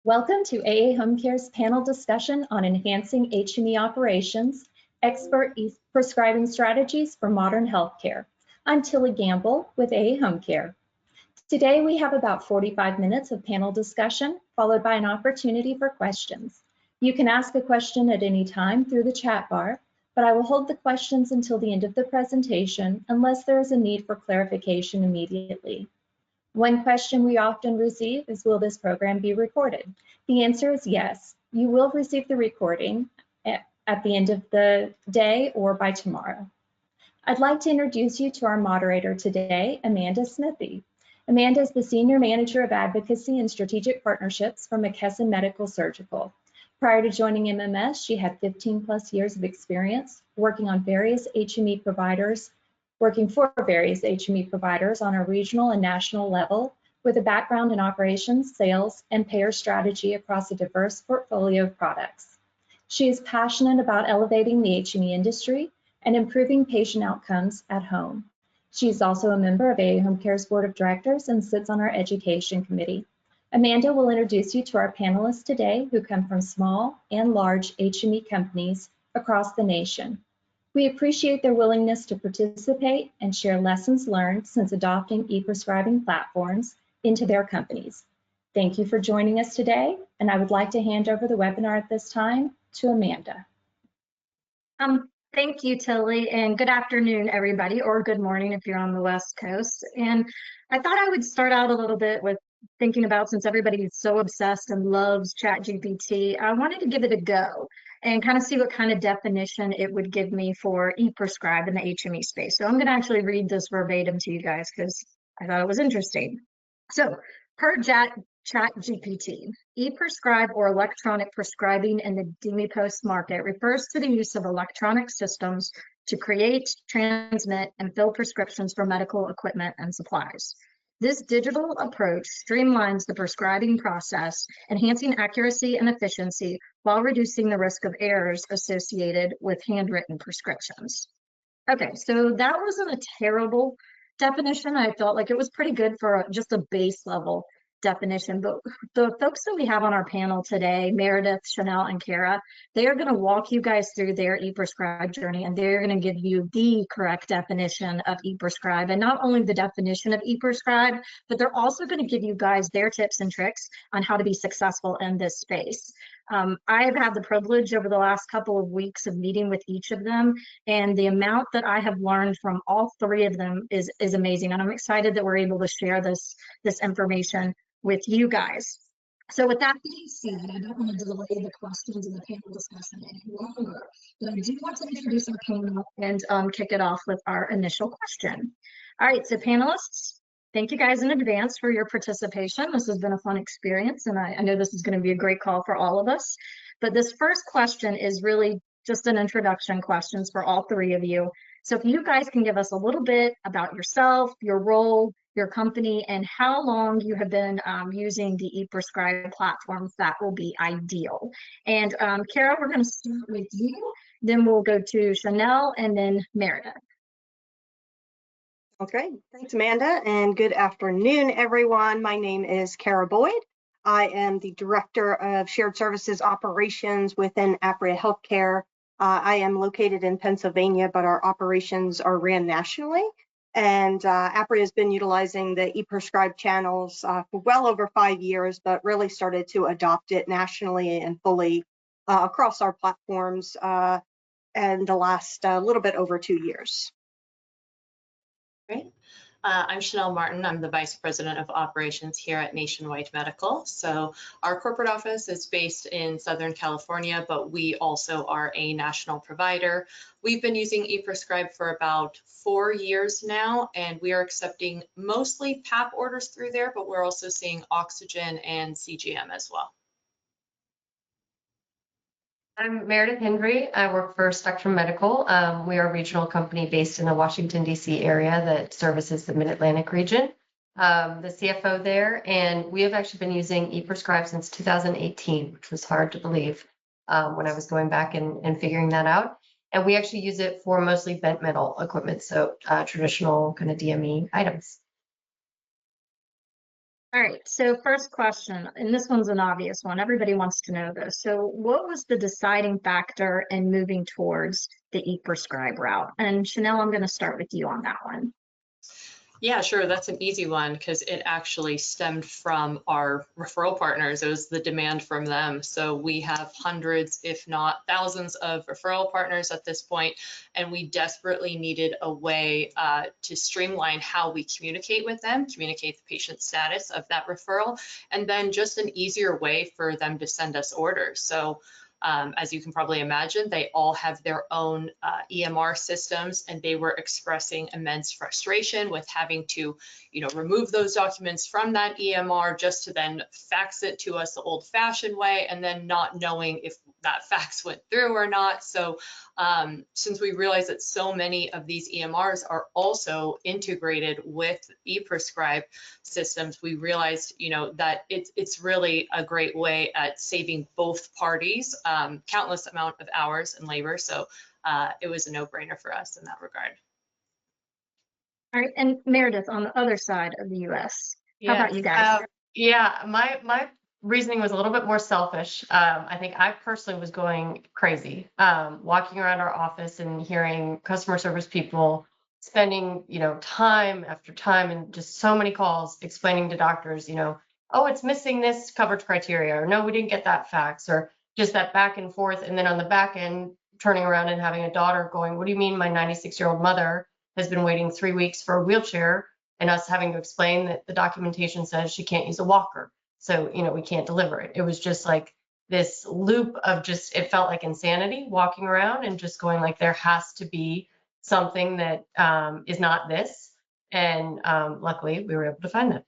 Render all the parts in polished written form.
Welcome to AA Home Care's panel discussion on enhancing HME operations, expert e-prescribing strategies for modern healthcare. I'm Tilly Gamble with AA Home Care. Today we have about 45 minutes of panel discussion, followed by an opportunity for questions. You can ask a question at any time through the chat bar, but I will hold the questions until the end of the presentation unless there is a need for clarification immediately. One question we often receive is, will this program be recorded? The answer is yes. You will receive the recording at the end of the day or by tomorrow. I'd like to introduce you to our moderator today, Amanda Smithy. Amanda is the Senior Manager of Advocacy and Strategic Partnerships for McKesson Medical Surgical. Prior to joining MMS, she had 15+ years of experience working for various HME providers on a regional and national level, with a background in operations, sales, and payer strategy across a diverse portfolio of products. She is passionate about elevating the HME industry and improving patient outcomes at home. She is also a member of AA Home Care's Board of Directors and sits on our Education Committee. Amanda will introduce you to our panelists today who come from small and large HME companies across the nation. We appreciate their willingness to participate and share lessons learned since adopting e-prescribing platforms into their companies. Thank you for joining us today, and I would like to hand over the webinar at this time to Amanda. Thank you, Tilly, and good afternoon, everybody, or good morning if you're on the West Coast. And I thought I would start out a little bit with thinking about, since everybody is so obsessed and loves ChatGPT, I wanted to give it a go and kind of see what kind of definition it would give me for e-prescribe in the HME space. So I'm going to actually read this verbatim to you guys because I thought it was interesting. So per ChatGPT, e-prescribe or electronic prescribing in the DMEPOS market refers to the use of electronic systems to create, transmit, and fill prescriptions for medical equipment and supplies. This digital approach streamlines the prescribing process, enhancing accuracy and efficiency while reducing the risk of errors associated with handwritten prescriptions. Okay, so that wasn't a terrible definition. I felt like it was pretty good for just a base level definition, but the folks that we have on our panel today, Meredith, Chanel, and Kara, they are going to walk you guys through their e-prescribe journey, and they're going to give you the correct definition of e-prescribe, and not only the definition of e-prescribe, but they're also going to give you guys their tips and tricks on how to be successful in this space. I have had the privilege over the last couple of weeks of meeting with each of them, and the amount that I have learned from all three of them is amazing, and I'm excited that we're able to share this information with you guys. So with that being said, I don't want to delay the questions and the panel discussion any longer, but I do want to introduce our panel and kick it off with our initial question. All right, so panelists, thank you guys in advance for your participation. This has been a fun experience, and I know this is going to be a great call for all of us. But this first question is really just an introduction questions for all three of you. So if you guys can give us a little bit about yourself, your role, your company, and how long you have been using the ePrescribe platforms, that will be ideal. And Kara, we're going to start with you, then we'll go to Chanel, and then Meredith. Okay, thanks, Amanda, and good afternoon, everyone. My name is Kara Boyd. I am the Director of Shared Services Operations within Apria Healthcare. I am located in Pennsylvania, but our operations are ran nationally. And Apria has been utilizing the ePrescribe channels for well over 5 years, but really started to adopt it nationally and fully across our platforms in the last little bit over 2 years. Great. I'm Chanel Martin. I'm the Vice President of Operations here at Nationwide Medical. So our corporate office is based in Southern California, but we also are a national provider. We've been using ePrescribe for about 4 years now, and we are accepting mostly PAP orders through there, but we're also seeing oxygen and CGM as well. I'm Meredith Hendry. I work for Spectrum Medical. We are a regional company based in the Washington, D.C. area that services the Mid-Atlantic region. The CFO there, and we have actually been using ePrescribe since 2018, which was hard to believe when I was going back and figuring that out. And we actually use it for mostly bent metal equipment, so traditional kind of DME items. All right, so first question, and this one's an obvious one. Everybody wants to know this. So what was the deciding factor in moving towards the e-prescribe route? And Chanel, I'm going to start with you on that one. Yeah, sure. That's an easy one because it actually stemmed from our referral partners. It was the demand from them. So we have hundreds, if not thousands, of referral partners at this point, and we desperately needed a way to streamline how we communicate with them, communicate the patient status of that referral, and then just an easier way for them to send us orders. So as you can probably imagine, they all have their own EMR systems, and they were expressing immense frustration with having to, remove those documents from that EMR just to then fax it to us the old-fashioned way, and then not knowing if that fax went through or not. So since we realized that so many of these EMRs are also integrated with ePrescribe systems, we realized, that it's really a great way at saving both parties countless amount of hours and labor. So it was a no-brainer for us in that regard. All right, and Meredith, on the other side of the US, how about you guys? Yeah, my reasoning was a little bit more selfish. I think I personally was going crazy, walking around our office and hearing customer service people spending, time after time and just so many calls explaining to doctors, oh, it's missing this coverage criteria, or no, we didn't get that fax, or just that back and forth. And then on the back end, turning around and having a daughter going, what do you mean my 96-year-old mother has been waiting 3 weeks for a wheelchair, and us having to explain that the documentation says she can't use a walker. So, we can't deliver it. It was just like this loop of it felt like insanity walking around and just going like, there has to be something that is not this. And luckily we were able to find that.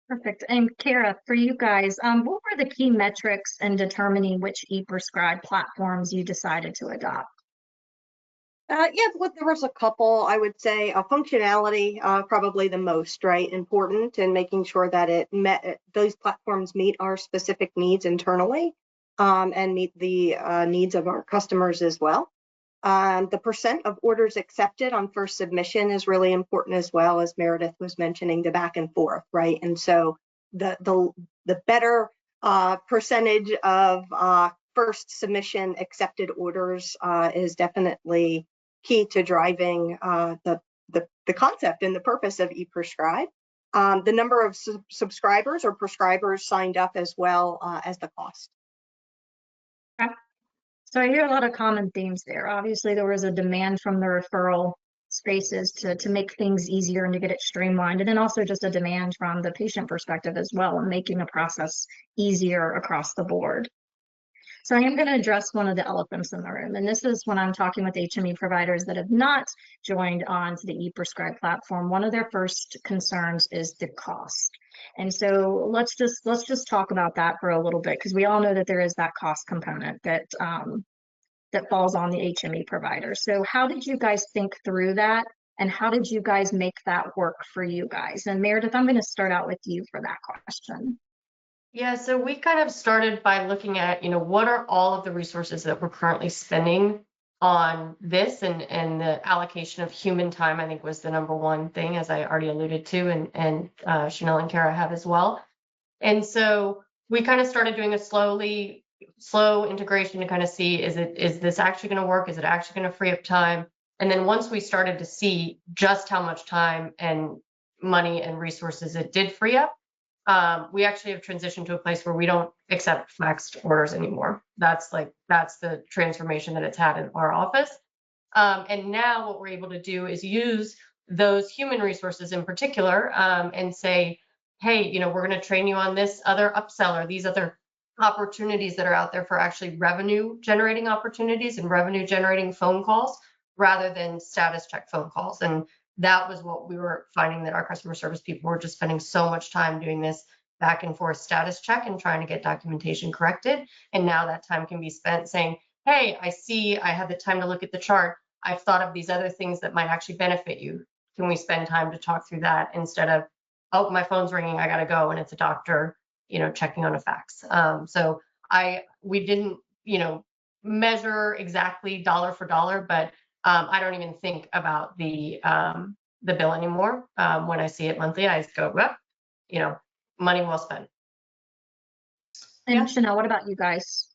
Perfect. And Kara, for you guys, what were the key metrics in determining which ePrescribe platforms you decided to adopt? Yeah, there was a couple. I would say functionality, probably the most important, and making sure that those platforms meet our specific needs internally, and meet the needs of our customers as well. The percent of orders accepted on first submission is really important, as well as Meredith was mentioning, the back and forth, right? And so the better percentage of first submission accepted orders is definitely key to driving the concept and the purpose of ePrescribe. The number of subscribers or prescribers signed up, as well as the cost. Okay. So I hear a lot of common themes there. Obviously, there was a demand from the referral spaces to make things easier and to get it streamlined, and then also just a demand from the patient perspective as well, and making the process easier across the board. So I am going to address one of the elephants in the room, and this is when I'm talking with HME providers that have not joined on to the ePrescribe platform. One of their first concerns is the cost. And so let's just talk about that for a little bit, because we all know that there is that cost component that falls on the HME provider. So how did you guys think through that, and how did you guys make that work for you guys? And Meredith, I'm going to start out with you for that question. Yeah, so we kind of started by looking at, what are all of the resources that we're currently spending on this, and the allocation of human time, I think, was the number one thing, as I already alluded to, and Chanel and Kara have as well. And so we kind of started doing a slow integration to kind of see, is this actually going to work? Is it actually going to free up time? And then once we started to see just how much time and money and resources it did free up, we actually have transitioned to a place where we don't accept faxed orders anymore. That's the transformation that it's had in our office. And now what we're able to do is use those human resources in particular, and say, hey, we're going to train you on this other upseller, these other opportunities that are out there for actually revenue generating opportunities and revenue generating phone calls, rather than status check phone calls. And that was what we were finding, that our customer service people were just spending so much time doing this back and forth status check and trying to get documentation corrected. And now that time can be spent saying, hey, I see I had the time to look at the chart. I've thought of these other things that might actually benefit you. Can we spend time to talk through that, instead of, oh, my phone's ringing, I got to go, and it's a doctor, checking on a fax. So we didn't, measure exactly dollar for dollar, but I don't even think about the bill anymore. When I see it monthly, I just go, well, money well spent. And Chanel, what about you guys?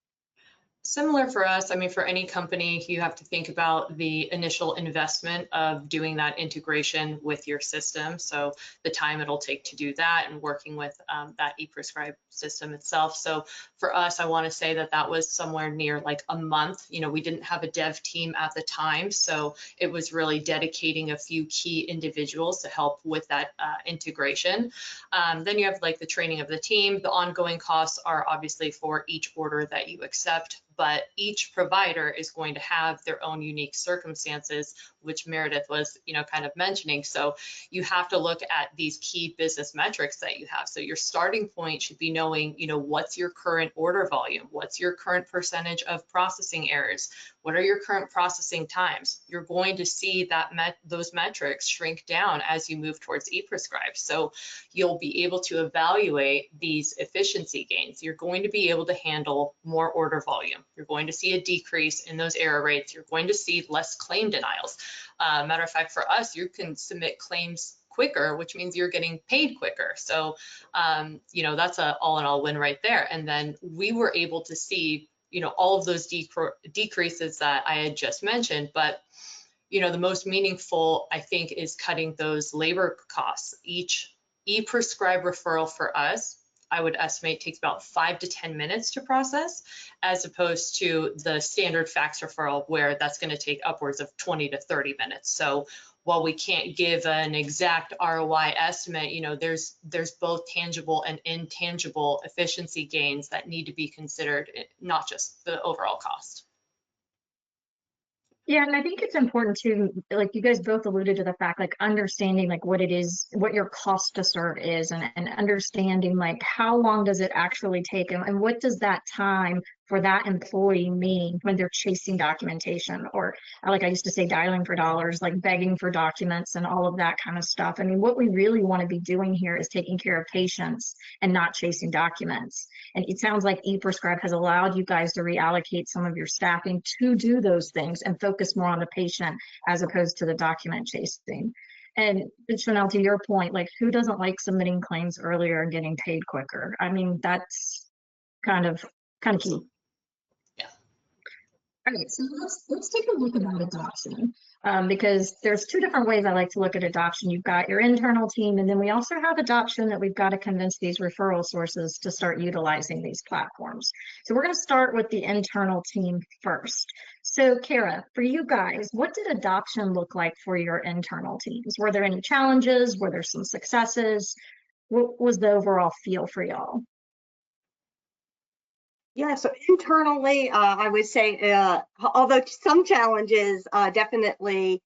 Similar for us, I mean, for any company, you have to think about the initial investment of doing that integration with your system. So the time it'll take to do that and working with that ePrescribe system itself. So for us, I want to say that that was somewhere near like a month. We didn't have a dev team at the time, so it was really dedicating a few key individuals to help with that integration. Then you have like the training of the team. The ongoing costs are obviously for each order that you accept, but each provider is going to have their own unique circumstances, which Meredith was, kind of mentioning. So you have to look at these key business metrics that you have. So your starting point should be knowing, what's your current order volume? What's your current percentage of processing errors? What are your current processing times? You're going to see that those metrics shrink down as you move towards ePrescribe. So you'll be able to evaluate these efficiency gains. You're going to be able to handle more order volume. You're going to see a decrease in those error rates. You're going to see less claim denials. Matter of fact, for us, you can submit claims quicker, which means you're getting paid quicker. So, that's a all in all win right there. And then we were able to see, all of those decreases that I had just mentioned, but the most meaningful, I think, is cutting those labor costs. Each ePrescribe referral for us, I would estimate, takes about 5 to 10 minutes to process, as opposed to the standard fax referral where that's going to take upwards of 20 to 30 minutes. So while we can't give an exact ROI estimate, there's both tangible and intangible efficiency gains that need to be considered, not just the overall cost. Yeah, and I think it's important to, like you guys both alluded to the fact, like understanding like what it is, what your cost to serve is, and understanding like how long does it actually take, and what does that time for that employee mean when they're chasing documentation, or like I used to say, dialing for dollars, like begging for documents and all of that kind of stuff. I mean, what we really want to be doing here is taking care of patients and not chasing documents. And it sounds like ePrescribe has allowed you guys to reallocate some of your staffing to do those things and focus more on the patient as opposed to the document chasing. And Chanel, to your point, like who doesn't like submitting claims earlier and getting paid quicker? I mean, that's kind of key. Yeah. All right, so let's take a look about adoption, because there's two different ways I like to look at adoption. You've got your internal team, and then we also have adoption that we've got to convince these referral sources to start utilizing these platforms. So we're going to start with the internal team first. So Kara, for you guys, what did adoption look like for your internal teams? Were there any challenges? Were there some successes? What was the overall feel for y'all? Yeah, so internally, I would say, although some challenges, definitely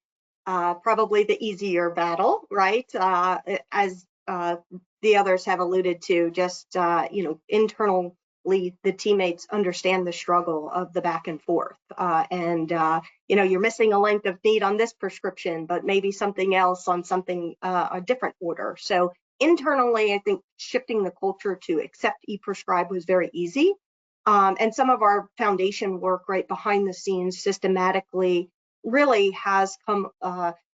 probably the easier battle, right? As the others have alluded to, just, internally, the teammates understand the struggle of the back and forth. You're missing a length of need on this prescription, but maybe something else on something, a different order. So internally, I think shifting the culture to accept ePrescribe was very easy. And some of our foundation work right behind the scenes systematically really has come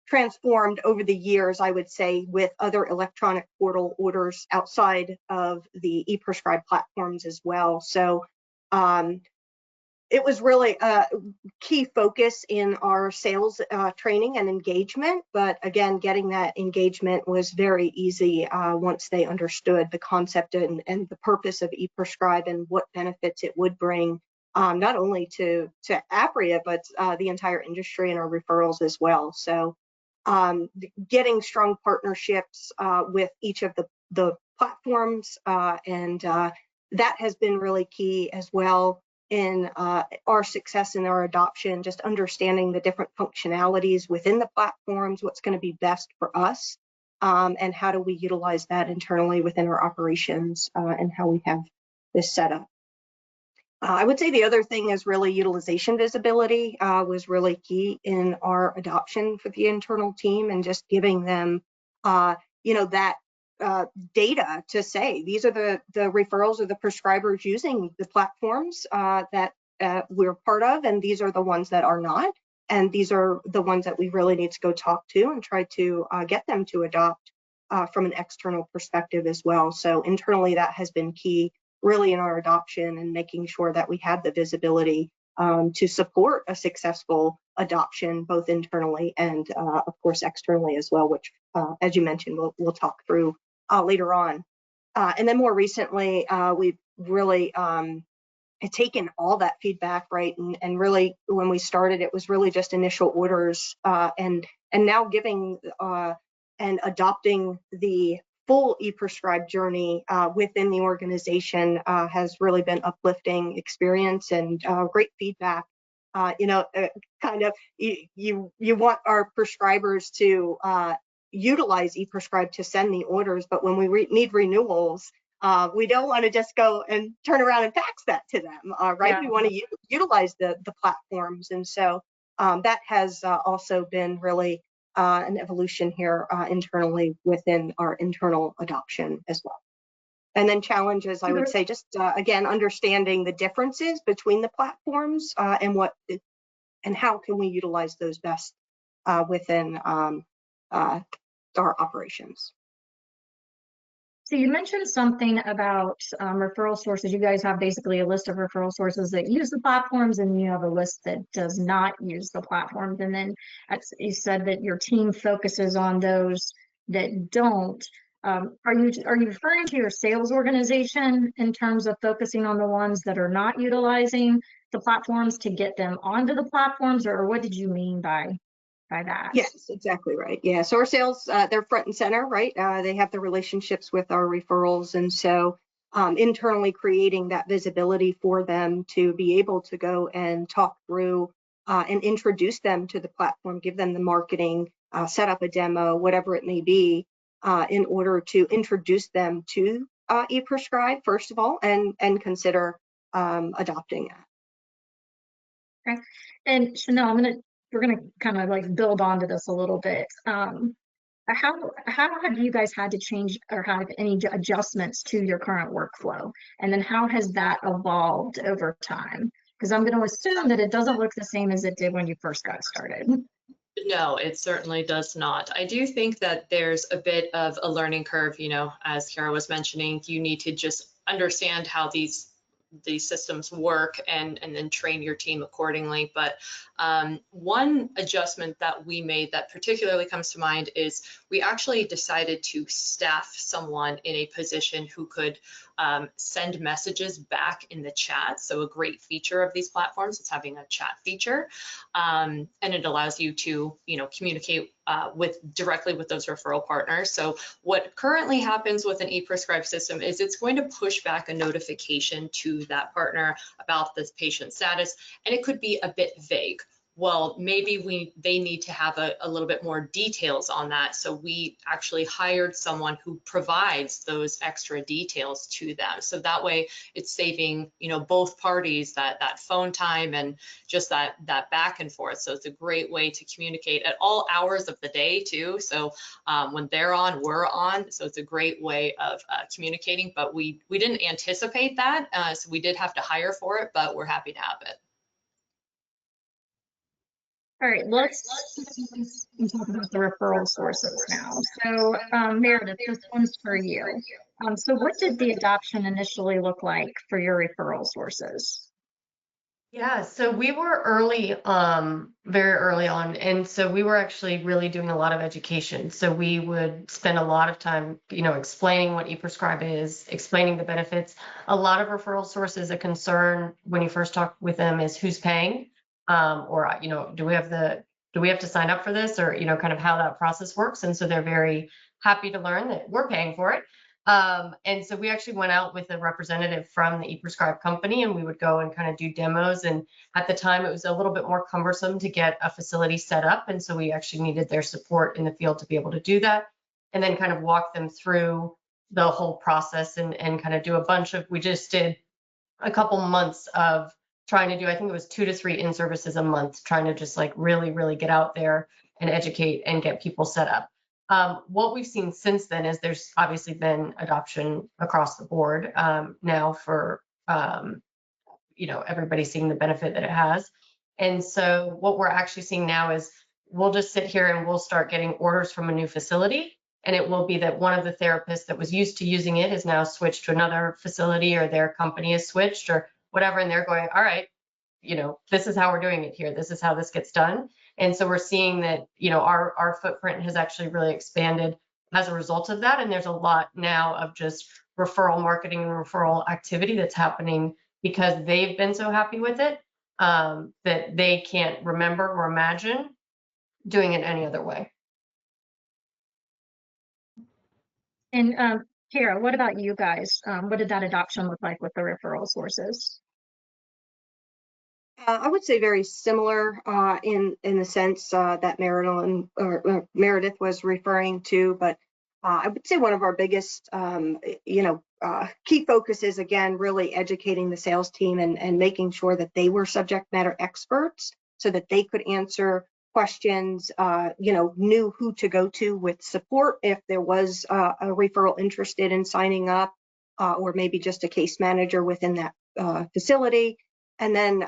transformed over the years, I would say, with other electronic portal orders outside of the ePrescribe platforms as well. So it was really a key focus in our sales training and engagement. But again, getting that engagement was very easy once they understood the concept and the purpose of ePrescribe and what benefits it would bring, not only to Apria, but the entire industry and our referrals as well. So getting strong partnerships with each of the platforms, and that has been really key as well in our success in our adoption, just understanding the different functionalities within the platforms, what's going to be best for us, and how do we utilize that internally within our operations, and how we have this set up. I would say the other thing is really utilization visibility was really key in our adoption for the internal team, and just giving them, that data to say these are the referrals or the prescribers using the platforms that we're part of, and these are the ones that are not, and these are the ones that we really need to go talk to and try to get them to adopt. from an external perspective as well. So internally, that has been key really in our adoption and making sure that we had the visibility to support a successful adoption, both internally and of course externally as well, which as you mentioned, we'll talk through later on. And then more recently, we've really taken all that feedback, right? And really, when we started, it was really just initial orders, and now giving and adopting the full ePrescribe journey within the organization has really been uplifting experience and great feedback. Kind of you want our prescribers to utilize ePrescribe to send the orders, but when we need renewals, we don't want to just go and turn around and fax that to them, right? Yeah. We want to utilize the platforms. And so that has also been really an evolution here internally within our internal adoption as well. And then challenges, I would say, just again, understanding the differences between the platforms and how can we utilize those best within our operations. So you mentioned something about referral sources. You guys have basically a list of referral sources that use the platforms, and you have a list that does not use the platforms. And then you said that your team focuses on those that don't. Are you referring to your sales organization in terms of focusing on the ones that are not utilizing the platforms to get them onto the platforms, or what did you mean by that? Yes, exactly right. Yeah, so our sales, they're front and center, right? They have the relationships with our referrals. And so internally creating that visibility for them to be able to go and talk through and introduce them to the platform, give them the marketing, set up a demo, whatever it may be, in order to introduce them to ePrescribe, first of all, and consider adopting it. Okay. And Chanel, we're gonna kind of like build onto this a little bit. How have you guys had to change or have any adjustments to your current workflow? And then how has that evolved over time? Because I'm going to assume that it doesn't look the same as it did when you first got started. No, it certainly does not. I do think that there's a bit of a learning curve, as Kara was mentioning. You need to just understand how these systems work and then train your team accordingly. But one adjustment that we made that particularly comes to mind is we actually decided to staff someone in a position who could send messages back in the chat. So a great feature of these platforms is having a chat feature, and it allows you to communicate directly with those referral partners. So what currently happens with an ePrescribe system is it's going to push back a notification to that partner about this patient status, and it could be a bit vague. Well, maybe they need to have a little bit more details on that. So we actually hired someone who provides those extra details to them. So that way it's saving, both parties that phone time and just that back and forth. So it's a great way to communicate at all hours of the day too. So when they're on, we're on. So it's a great way of communicating, but we didn't anticipate that. So we did have to hire for it, but we're happy to have it. All right, let's talk about the referral sources now. So Meredith, this one's for you. So what did the adoption initially look like for your referral sources? Yeah, so we were early, very early on. And so we were actually really doing a lot of education. So we would spend a lot of time, explaining what ePrescribe is, explaining the benefits. A lot of referral sources, a concern when you first talk with them is who's paying, or, do we have to sign up for this, or, kind of how that process works. And so they're very happy to learn that we're paying for it. And so we actually went out with a representative from the ePrescribe company, and we would go and kind of do demos. And at the time, it was a little bit more cumbersome to get a facility set up. And so we actually needed their support in the field to be able to do that, and then kind of walk them through the whole process and kind of do we just did a couple months of trying to do, I think it was 2 to 3 in-services a month, trying to just like really, really get out there and educate and get people set up. What we've seen since then is there's obviously been adoption across the board now for, everybody seeing the benefit that it has. And so what we're actually seeing now is we'll just sit here and we'll start getting orders from a new facility. And it will be that one of the therapists that was used to using it is now switched to another facility, or their company is switched or whatever. And they're going, all right, this is how we're doing it here. This is how this gets done. And so we're seeing that, our footprint has actually really expanded as a result of that. And there's a lot now of just referral marketing and referral activity that's happening because they've been so happy with it, that they can't remember or imagine doing it any other way. And Kara, what about you guys? What did that adoption look like with the referral sources? I would say very similar in the sense that Meredith was referring to, but I would say one of our biggest, key focuses, again, really educating the sales team and making sure that they were subject matter experts so that they could answer questions, knew who to go to with support if there was a referral interested in signing up, or maybe just a case manager within that facility. And then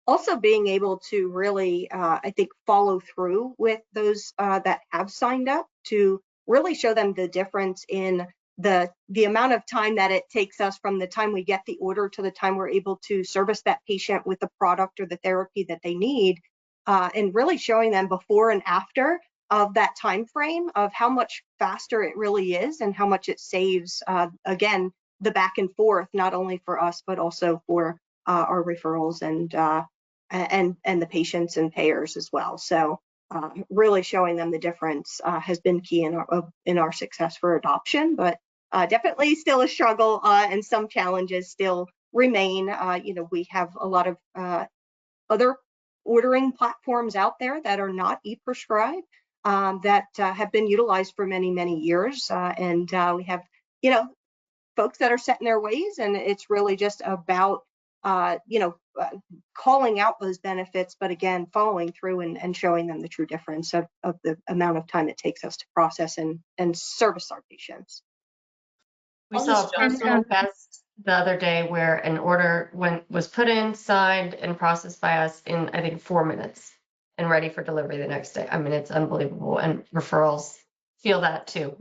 also being able to really, I think, follow through with those that have signed up to really show them the difference in the amount of time that it takes us from the time we get the order to the time we're able to service that patient with the product or the therapy that they need, and really showing them before and after of that time frame of how much faster it really is and how much it saves, again, the back and forth, not only for us, but also for our referrals and the patients and payers as well. So really showing them the difference has been key in our success for adoption, but definitely still a struggle, and some challenges still remain. We have a lot of other ordering platforms out there that are not ePrescribe, that have been utilized for many, many years. And we have, folks that are set in their ways, and it's really just about, calling out those benefits, but again, following through and showing them the true difference of the amount of time it takes us to process and service our patients. We saw a personal test the other day where an order was put in, signed, and processed by us in, I think, 4 minutes and ready for delivery the next day. I mean, it's unbelievable. And referrals feel that too.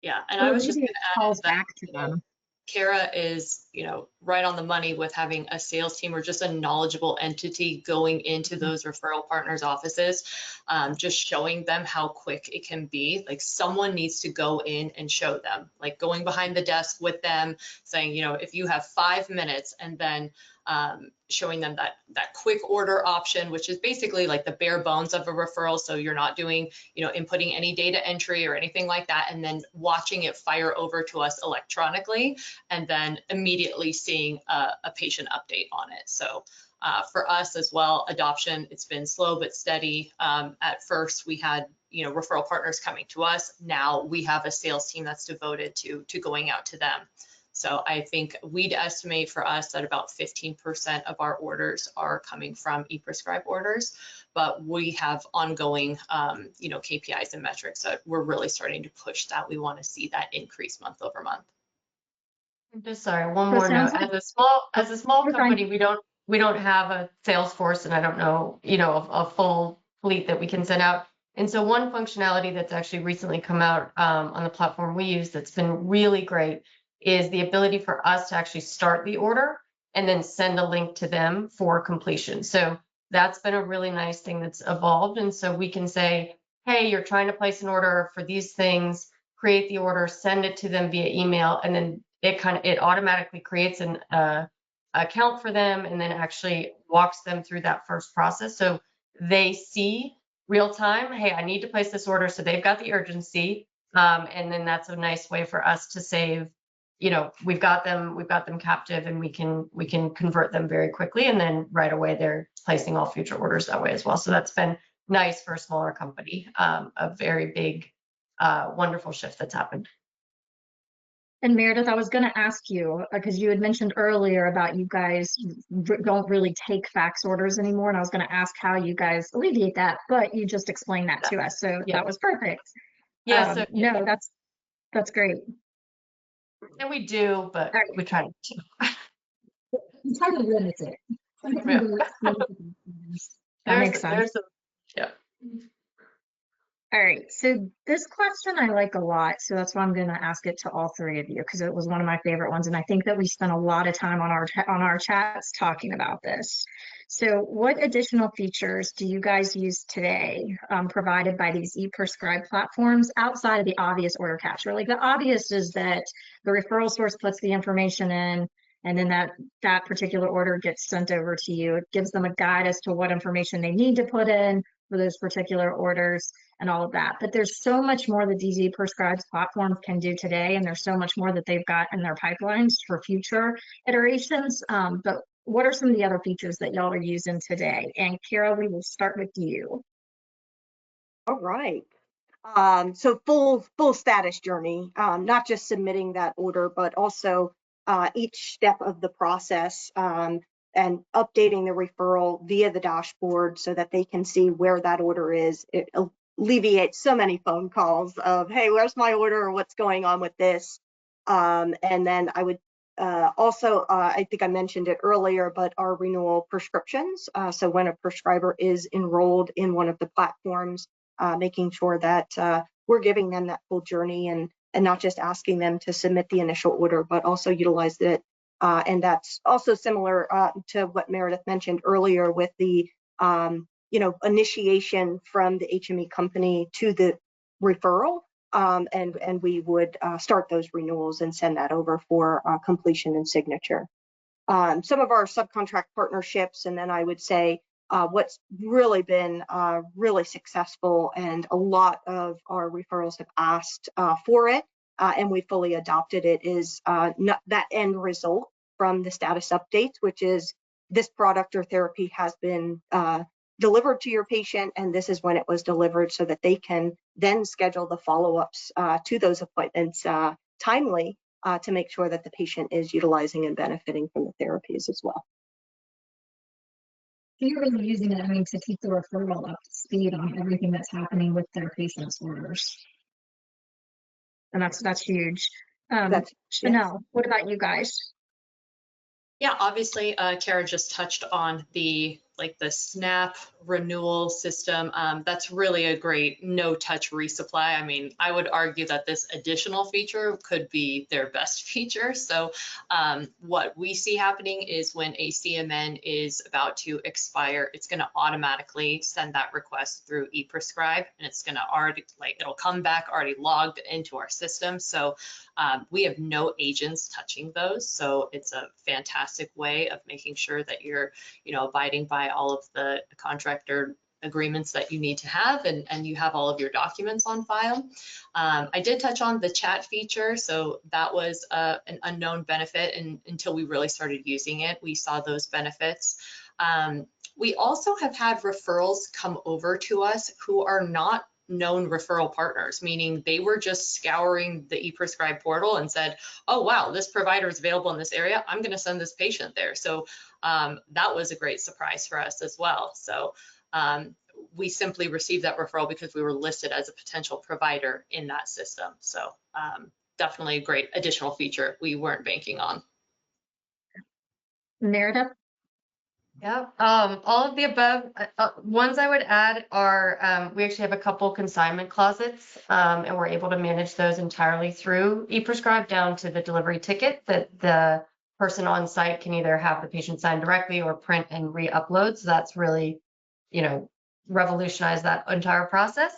Yeah, and I was just going to add calls that, back to them. Kara is, right on the money with having a sales team or just a knowledgeable entity going into those referral partners' offices, just showing them how quick it can be. Like, someone needs to go in and show them, like going behind the desk with them, saying, if you have 5 minutes, and then showing them that quick order option, which is basically like the bare bones of a referral. So you're not doing, inputting any data entry or anything like that, and then watching it fire over to us electronically, and then immediately seeing a patient update on it. So for us as well, adoption, it's been slow but steady. At first we had, referral partners coming to us. Now we have a sales team that's devoted to going out to them. So I think we'd estimate for us that about 15% of our orders are coming from ePrescribe orders, but we have ongoing, KPIs and metrics that we're really starting to push that. We want to see that increase month over month. I'm just sorry, one more note. As a small company, we don't have a sales force, and I don't know, a full fleet that we can send out. And so one functionality that's actually recently come out on the platform we use that's been really great is the ability for us to actually start the order and then send a link to them for completion. So that's been a really nice thing that's evolved. And so we can say, hey, you're trying to place an order for these things, create the order, send it to them via email, and then it automatically creates an account for them and then actually walks them through that first process. So they see real time, hey, I need to place this order. So they've got the urgency. And then that's a nice way for us to save, we've got them captive, and we can convert them very quickly. And then right away, they're placing all future orders that way as well. So that's been nice for a smaller company, a very big, wonderful shift that's happened. And Meredith, I was going to ask you, because you had mentioned earlier about you guys don't really take fax orders anymore. And I was going to ask how you guys alleviate that, but you just explained that to us. So that was perfect. Yeah. No, that's great. And we do, but we try to. You try to limit it. Yeah. That makes sense. Yeah. All right, so this question I like a lot, so that's why I'm going to ask it to all three of you because it was one of my favorite ones, and I think that we spent a lot of time on our chats talking about this. So, what additional features do you guys use today, provided by these e-prescribe platforms outside of the obvious order capture? Like the obvious is that the referral source puts the information in, and then that particular order gets sent over to you. It gives them a guide as to what information they need to put in for those particular orders and all of that. But there's so much more that these e-prescribes platforms can do today, and there's so much more that they've got in their pipelines for future iterations. But what are some of the other features that y'all are using today? And Kara, we will start with you. All right. So full status journey, not just submitting that order, but also each step of the process, and updating the referral via the dashboard so that they can see where that order is. It alleviates so many phone calls of, hey, where's my order, or what's going on with this? And then I would also, I think I mentioned it earlier, but our renewal prescriptions. So when a prescriber is enrolled in one of the platforms, making sure that we're giving them that full journey and not just asking them to submit the initial order, but also utilize it. And that's also similar to what Meredith mentioned earlier with the initiation from the HME company to the referral. And we would start those renewals and send that over for completion and signature. Some of our subcontract partnerships, and then I would say what's really been really successful, and a lot of our referrals have asked for it, and we fully adopted it, is that end result from the status updates, which is this product or therapy has been delivered to your patient, and this is when it was delivered, so that they can then schedule the follow-ups to those appointments timely to make sure that the patient is utilizing and benefiting from the therapies as well. You're really using it, I mean, to keep the referral up to speed on everything that's happening with their patients' orders. And that's huge. Chanel, yes. What about you guys? Yeah, obviously, Kara just touched on the SNAP renewal system. That's really a great no-touch resupply. I mean, I would argue that this additional feature could be their best feature. So what we see happening is when a CMN is about to expire, it's going to automatically send that request through ePrescribe, and it's going to already, it'll come back already logged into our system. So we have no agents touching those. So it's a fantastic way of making sure that you're, abiding by all of the contractor agreements that you need to have, and you have all of your documents on file. I did touch on the chat feature. So that was an unknown benefit, and until we really started using it, we saw those benefits. We also have had referrals come over to us who are not known referral partners, meaning they were just scouring the ePrescribe portal and said, oh, wow, this provider is available in this area. I'm going to send this patient there. So that was a great surprise for us as well. So we simply received that referral because we were listed as a potential provider in that system. So definitely a great additional feature we weren't banking on. Meredith? Yeah, all of the above. Ones I would add are, we actually have a couple consignment closets, and we're able to manage those entirely through ePrescribe down to the delivery ticket that the person on site can either have the patient sign directly or print and re-upload. So that's really, revolutionized that entire process.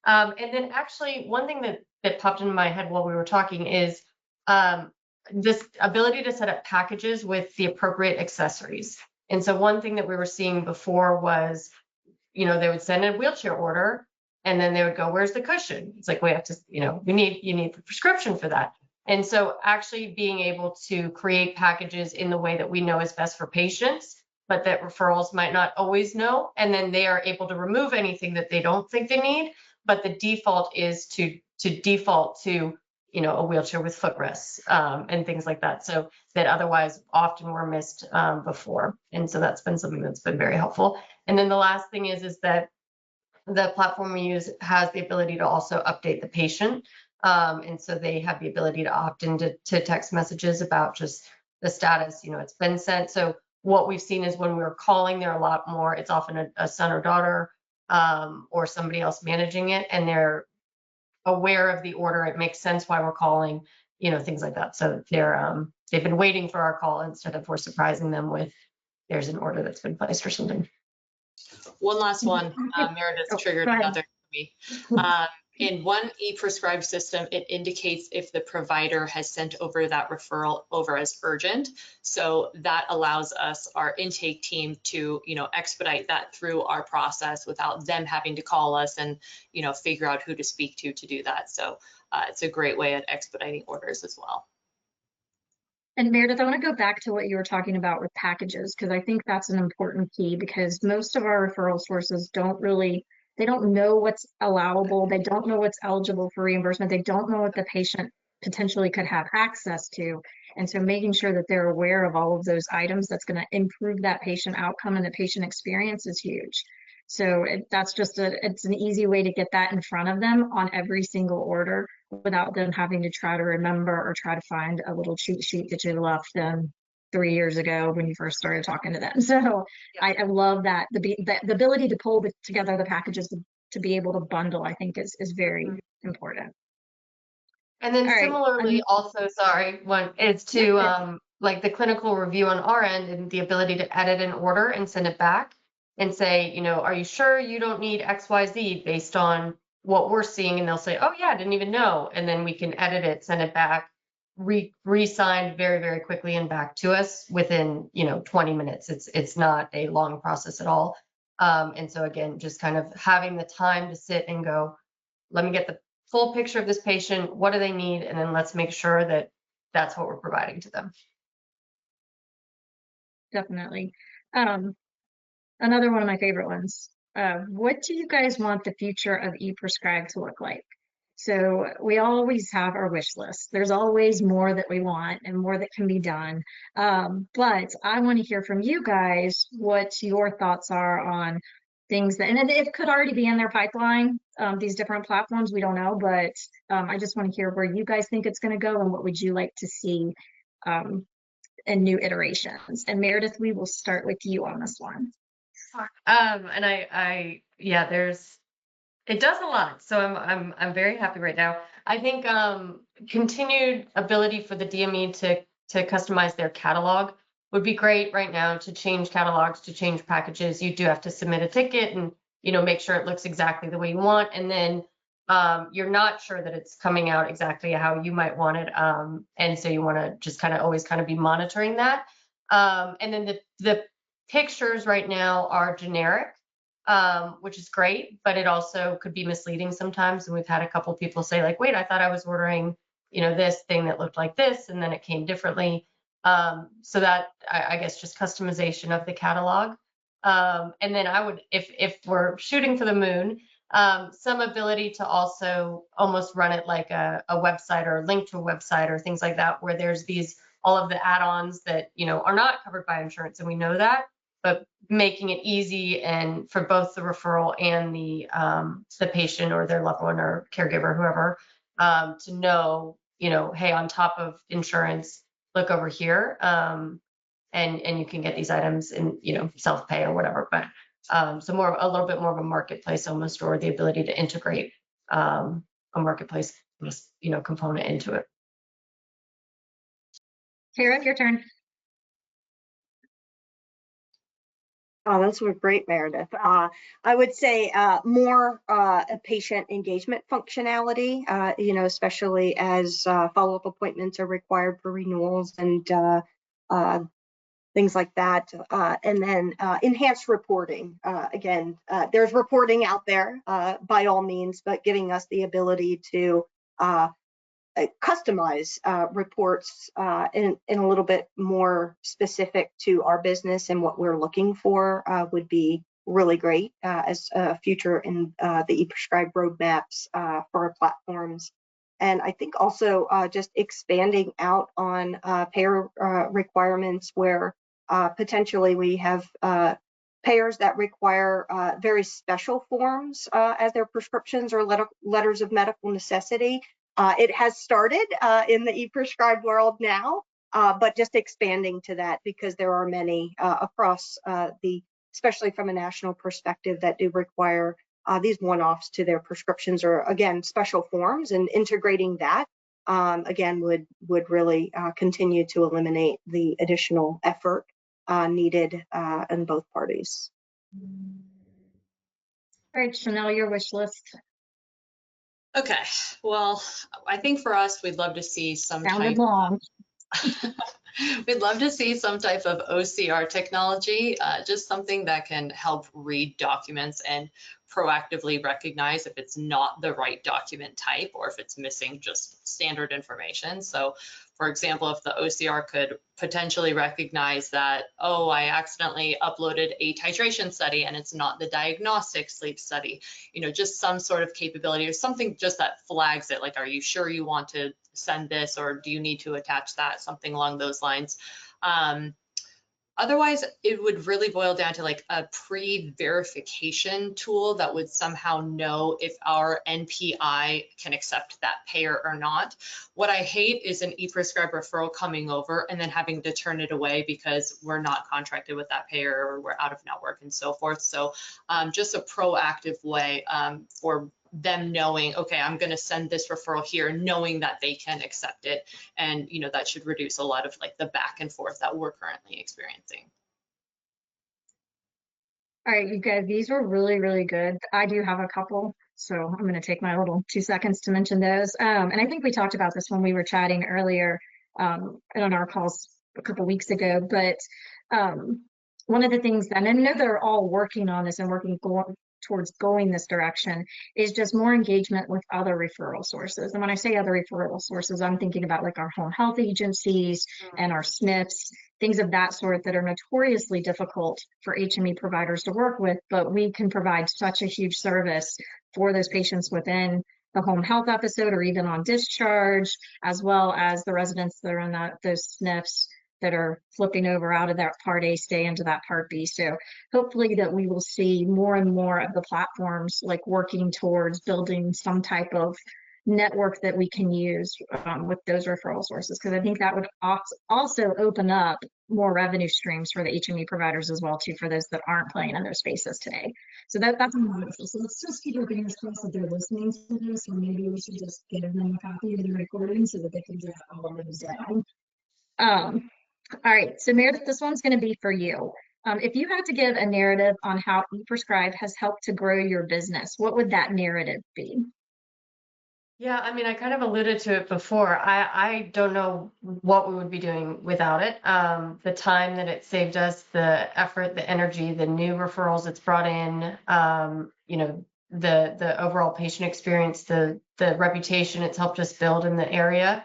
And then actually one thing that popped into my head while we were talking is this ability to set up packages with the appropriate accessories. And so one thing that we were seeing before was, they would send a wheelchair order and then they would go, where's the cushion? It's like, we have to, you need the prescription for that. And so actually being able to create packages in the way that we know is best for patients, but that referrals might not always know. And then they are able to remove anything that they don't think they need. But the default is to default to a wheelchair with footrests and things like that. So that otherwise often were missed before. And so that's been something that's been very helpful. And then the last thing is that the platform we use has the ability to also update the patient. And so they have the ability to opt into text messages about just the status, it's been sent. So what we've seen is when we're calling, there are a lot more, it's often a son or daughter or somebody else managing it, and they're aware of the order. It makes sense why we're calling, things like that. So they've been waiting for our call instead of we're surprising them with there's an order that's been placed or something. One last one, Meredith Oh, triggered go ahead. another for me. In one ePrescribe system, it indicates if the provider has sent over that referral over as urgent. So that allows us, our intake team, to expedite that through our process without them having to call us and figure out who to speak to do that. So it's a great way at expediting orders as well. And Meredith, I want to go back to what you were talking about with packages, because I think that's an important key, because most of our referral sources they don't know what's allowable. They don't know what's eligible for reimbursement. They don't know what the patient potentially could have access to. And so making sure that they're aware of all of those items that's going to improve that patient outcome and the patient experience is huge. So it's an easy way to get that in front of them on every single order without them having to try to remember or try to find a little cheat sheet that you left them 3 years ago when you first started talking to them. So I love that the ability to pull together the packages to be able to bundle, I think is very important. And then All right. similarly, also, sorry, one is to like the clinical review on our end and the ability to edit an order and send it back and say, are you sure you don't need XYZ based on what we're seeing? And they'll say, oh yeah, I didn't even know. And then we can edit it, send it back, re-signed very, very quickly and back to us within, 20 minutes. It's not a long process at all. And so again, just kind of having the time to sit and go, let me get the full picture of this patient. What do they need? And then let's make sure that that's what we're providing to them. Definitely. Another one of my favorite ones. What do you guys want the future of ePrescribe to look like? So we always have our wish list. There's always more that we want and more that can be done. But I want to hear from you guys what your thoughts are on things that, and it could already be in their pipeline, these different platforms, we don't know, but I just want to hear where you guys think it's going to go and what would you like to see in new iterations. And Meredith, we will start with you on this one. And it does a lot. So I'm very happy right now. I think continued ability for the DME to customize their catalog would be great right now. To change catalogs, to change packages, you do have to submit a ticket and make sure it looks exactly the way you want, and then you're not sure that it's coming out exactly how you might want it, and so you want to just always be monitoring that. And then the pictures right now are generic, which is great, but it also could be misleading sometimes. And we've had a couple people say like, wait, I thought I was ordering, this thing that looked like this, and then it came differently. So that I guess just customization of the catalog. And then I would, if we're shooting for the moon, some ability to also almost run it like a website or link to a website or things like that, where there's all of the add-ons that, are not covered by insurance. And we know that, but making it easy and for both the referral and the patient or their loved one or caregiver, whoever, to know, hey, on top of insurance, look over here, and you can get these items in, self-pay or whatever. But so a little bit more of a marketplace almost, or the ability to integrate a marketplace, component into it. Kara, your turn. Oh, those were great, Meredith. I would say more patient engagement functionality, especially as follow-up appointments are required for renewals and things like that. And then enhanced reporting. Again, there's reporting out there by all means, but giving us the ability to customize reports in a little bit more specific to our business and what we're looking for would be really great as a future in the ePrescribe roadmaps for our platforms. And I think also just expanding out on payer requirements where potentially we have payers that require very special forms as their prescriptions or letters of medical necessity. It has started in the ePrescribe world now, but just expanding to that because there are many across the especially from a national perspective, that do require these one-offs to their prescriptions, or again, special forms, and integrating that again would really continue to eliminate the additional effort needed in both parties. All right, Chanel, your wish list. Okay, well, I think for us, we'd love to see some Sounded type long. We'd love to see some type of OCR technology, just something that can help read documents and proactively recognize if it's not the right document type or if it's missing just standard information. So, for example, if the OCR could potentially recognize that, oh, I accidentally uploaded a titration study and it's not the diagnostic sleep study, you know, just some sort of capability or something just that flags it, like, are you sure you want to send this, or do you need to attach that, something along those lines. Otherwise, it would really boil down to like a pre-verification tool that would somehow know if our NPI can accept that payer or not. What I hate is an ePrescribe referral coming over and then having to turn it away because we're not contracted with that payer or we're out of network and so forth. So just a proactive way for them knowing, okay, I'm going to send this referral here, knowing that they can accept it. And, you know, that should reduce a lot of like the back and forth that we're currently experiencing. All right, you guys, these were really, really good. I do have a couple, so I'm going to take my little 2 seconds to mention those. And I think we talked about this when we were chatting earlier on our calls a couple weeks ago, but one of the things that, and I know they're all working on this and working towards going this direction, is just more engagement with other referral sources. And when I say other referral sources, I'm thinking about like our home health agencies and our SNFs, things of that sort that are notoriously difficult for HME providers to work with, but we can provide such a huge service for those patients within the home health episode or even on discharge, as well as the residents that are in those SNFs that are flipping over out of that Part A stay into that Part B. So hopefully that we will see more and more of the platforms like working towards building some type of network that we can use with those referral sources, because I think that would also open up more revenue streams for the HME providers as well too, for those that aren't playing in those spaces today. So that's wonderful. So let's just keep our fingers crossed that they're listening to this, or maybe we should just give them a copy of the recording so that they can jot all of those down. All right, so Meredith, this one's going to be for you. If you had to give a narrative on how ePrescribe has helped to grow your business, what would that narrative be? Yeah, I mean, I kind of alluded to it before. I don't know what we would be doing without it. The time that it saved us, the effort, the energy, the new referrals it's brought in, you know, the overall patient experience, the reputation it's helped us build in the area.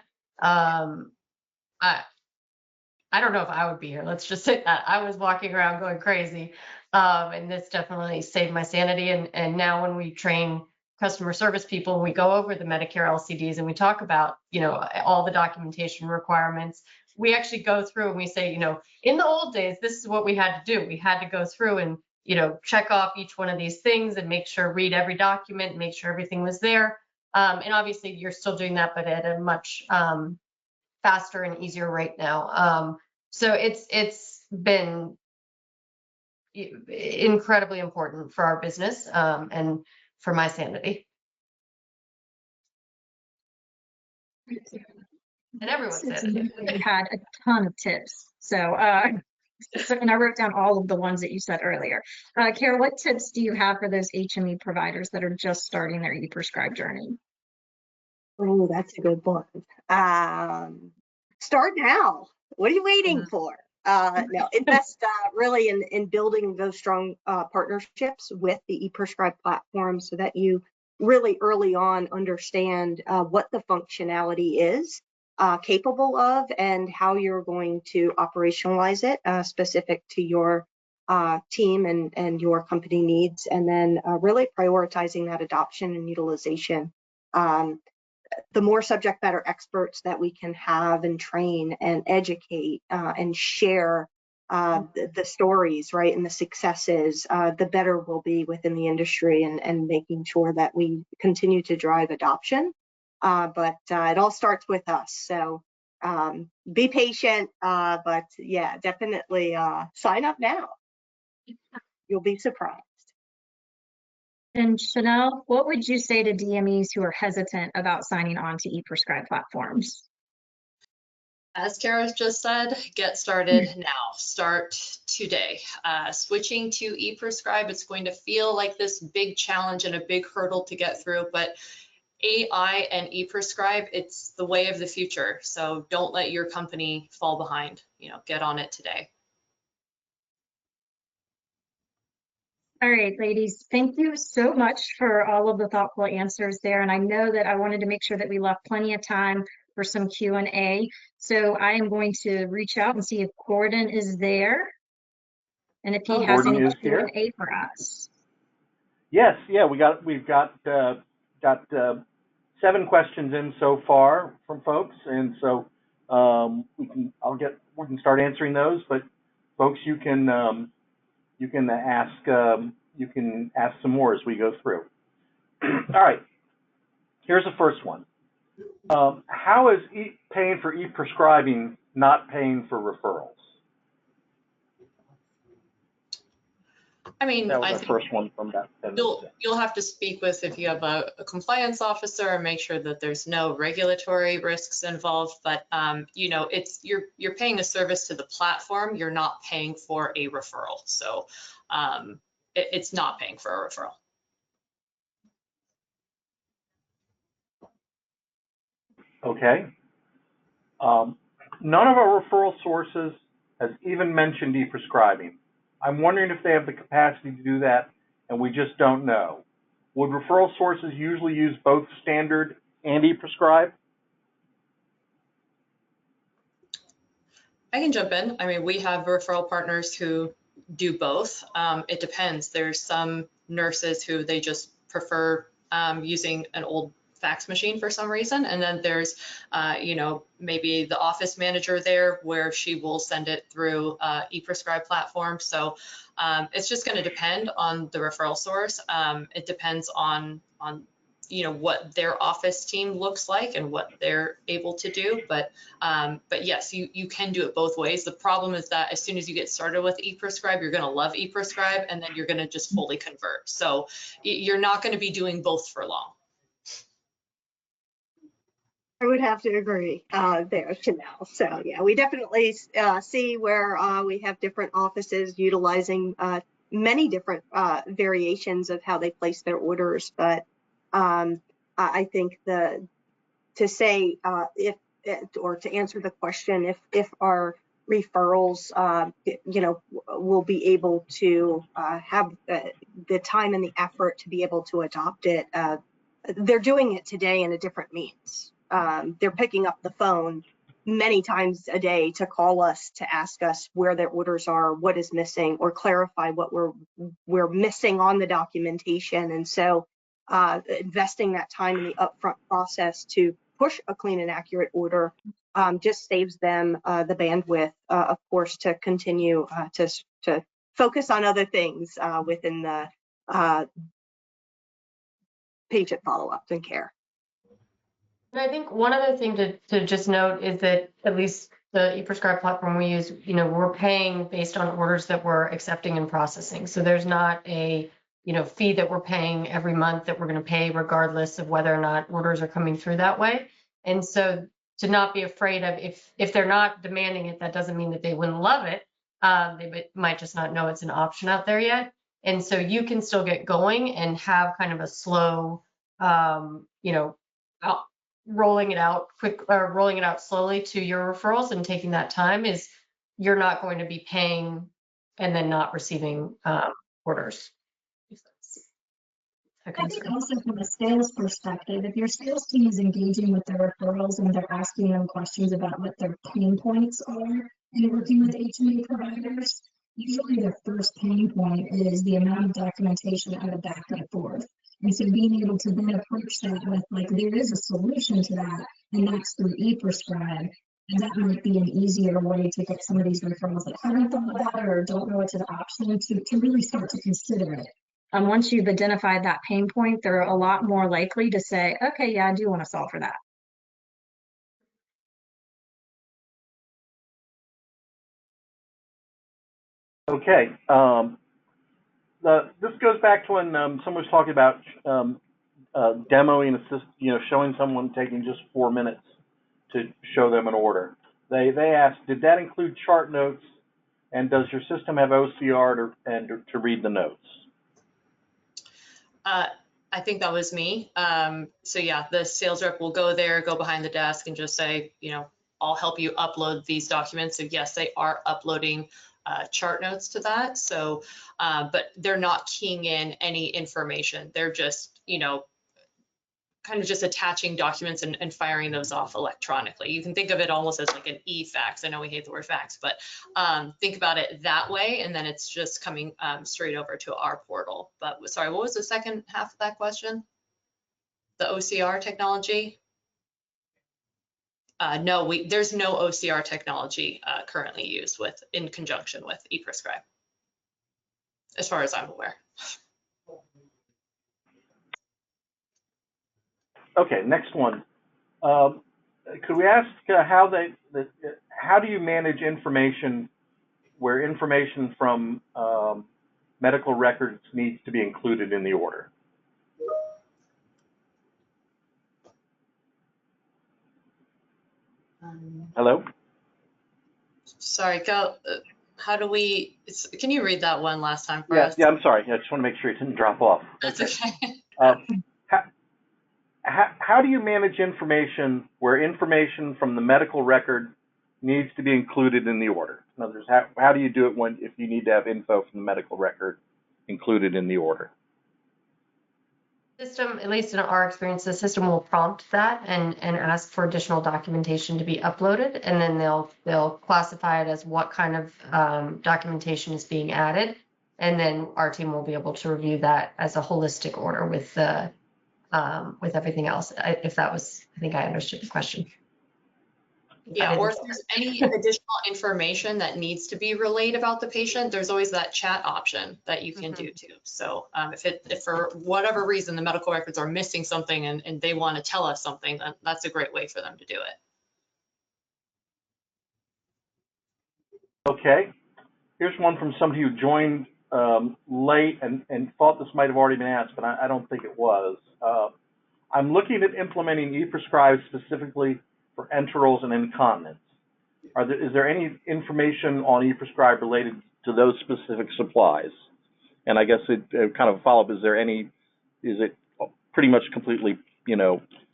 I don't know if I would be here. Let's just say that I was walking around going crazy. And this definitely saved my sanity. And now when we train customer service people, we go over the Medicare LCDs and we talk about, you know, all the documentation requirements. We actually go through and we say, you know, in the old days, this is what we had to do. We had to go through and, you know, check off each one of these things and make sure, read every document, make sure everything was there. And obviously you're still doing that, but at a much faster and easier rate now. So it's been incredibly important for our business and for my sanity. And everyone's sanity. You had a ton of tips. So, and I wrote down all of the ones that you said earlier. Kara, what tips do you have for those HME providers that are just starting their ePrescribe journey? Oh, that's a good one. Start now. What are you waiting for? No, invest really in building those strong partnerships with the ePrescribe platform so that you really early on understand what the functionality is capable of and how you're going to operationalize it specific to your team and your company needs, and then really prioritizing that adoption and utilization. The more subject matter experts that we can have and train and educate and share the stories, right, and the successes, the better we'll be within the industry and making sure that we continue to drive adoption. But it all starts with us. So be patient, but yeah, definitely sign up now. You'll be surprised. And Chanel, what would you say to DMEs who are hesitant about signing on to ePrescribe platforms? As Kara just said, get started now. Start today. Switching to ePrescribe, it's going to feel like this big challenge and a big hurdle to get through, but AI and ePrescribe, it's the way of the future. So don't let your company fall behind. Get on it today. All right, ladies, thank you so much for all of the thoughtful answers there. And I know that I wanted to make sure that we left plenty of time for some Q&A. So I am going to reach out and see if Gordon is there and if he has any Q&A for us. Yes, yeah, we've got 7 questions in so far from folks, and so we can start answering those. But folks, you can ask some more as we go through. All right, here's the first one. How is paying for e-prescribing not paying for referrals? I mean, that was the first one from that. You'll have to speak with, if you have a compliance officer, and make sure that there's no regulatory risks involved. But you're paying a service to the platform. You're not paying for a referral. So it's not paying for a referral. Okay. None of our referral sources has even mentioned e-prescribing. I'm wondering if they have the capacity to do that, and we just don't know. Would referral sources usually use both standard and e-prescribe? I can jump in. I mean, we have referral partners who do both. It depends. There's some nurses who they just prefer using an old fax machine for some reason. And then there's, maybe the office manager there where she will send it through ePrescribe platform. So it's just going to depend on the referral source. It depends on what their office team looks like and what they're able to do. But yes, you can do it both ways. The problem is that as soon as you get started with ePrescribe, you're going to love ePrescribe, and then you're going to just fully convert. So you're not going to be doing both for long. I would have to agree there, Chanel. So yeah, we definitely see where we have different offices utilizing many different variations of how they place their orders. But I think to answer the question, if our referrals, will be able to have the time and the effort to be able to adopt it, they're doing it today in a different means. They're picking up the phone many times a day to call us to ask us where their orders are, what is missing, or clarify what we're missing on the documentation. And so investing that time in the upfront process to push a clean and accurate order just saves them the bandwidth, of course, to continue to focus on other things within the patient follow-ups and care. And I think one other thing to just note is that at least the ePrescribe platform we use, we're paying based on orders that we're accepting and processing. So there's not a, fee that we're paying every month that we're going to pay regardless of whether or not orders are coming through that way. And so to not be afraid of, if they're not demanding it, that doesn't mean that they wouldn't love it. They might just not know it's an option out there yet. And so you can still get going and have kind of a slow, rolling it out slowly to your referrals, and taking that time is you're not going to be paying and then not receiving orders. I think also from a sales perspective, if your sales team is engaging with their referrals and they're asking them questions about what their pain points are and working with HME providers, usually their first pain point is the amount of documentation and the back and forth. And so being able to then approach that with, like, there is a solution to that, and that's through ePrescribe. And that might be an easier way to get some of these referrals that haven't thought about it or don't know it's an option to really start to consider it. Once you've identified that pain point, they're a lot more likely to say, okay, yeah, I do want to solve for that. Okay. this goes back to when someone was talking about demoing, showing someone taking just 4 minutes to show them an order. They asked, did that include chart notes, and does your system have OCR to read the notes? I think that was me. So yeah, the sales rep will go there, go behind the desk and just say, I'll help you upload these documents. So yes, they are uploading chart notes to that. So, but they're not keying in any information. They're just, kind of just attaching documents and firing those off electronically. You can think of it almost as like an e-fax. I know we hate the word fax, but think about it that way. And then it's just coming straight over to our portal. But sorry, what was the second half of that question? The OCR technology? No, there's no OCR technology currently used in conjunction with ePrescribe, as far as I'm aware. Okay, next one. Could we ask how do you manage information where information from medical records needs to be included in the order? Hello? Sorry, Cal, how do we, can you read that one last time for us? Yeah, I'm sorry. I just want to make sure it didn't drop off. That's okay. How do you manage information where information from the medical record needs to be included in the order? In other words, how do you do it if you need to have info from the medical record included in the order? System, at least in our experience, the system will prompt that and ask for additional documentation to be uploaded, and then they'll classify it as what kind of documentation is being added, and then our team will be able to review that as a holistic order with everything else. I think I understood the question. Yeah, or if there's any additional information that needs to be relayed about the patient, there's always that chat option that you can do too. So if for whatever reason the medical records are missing something and they want to tell us something, then that's a great way for them to do it. Okay, here's one from somebody who joined late and thought this might have already been asked, but I don't think it was. I'm looking at implementing ePrescribe specifically for enterals and incontinence. Is there any information on ePrescribe related to those specific supplies? And I guess it kind of a follow-up, is it pretty much completely,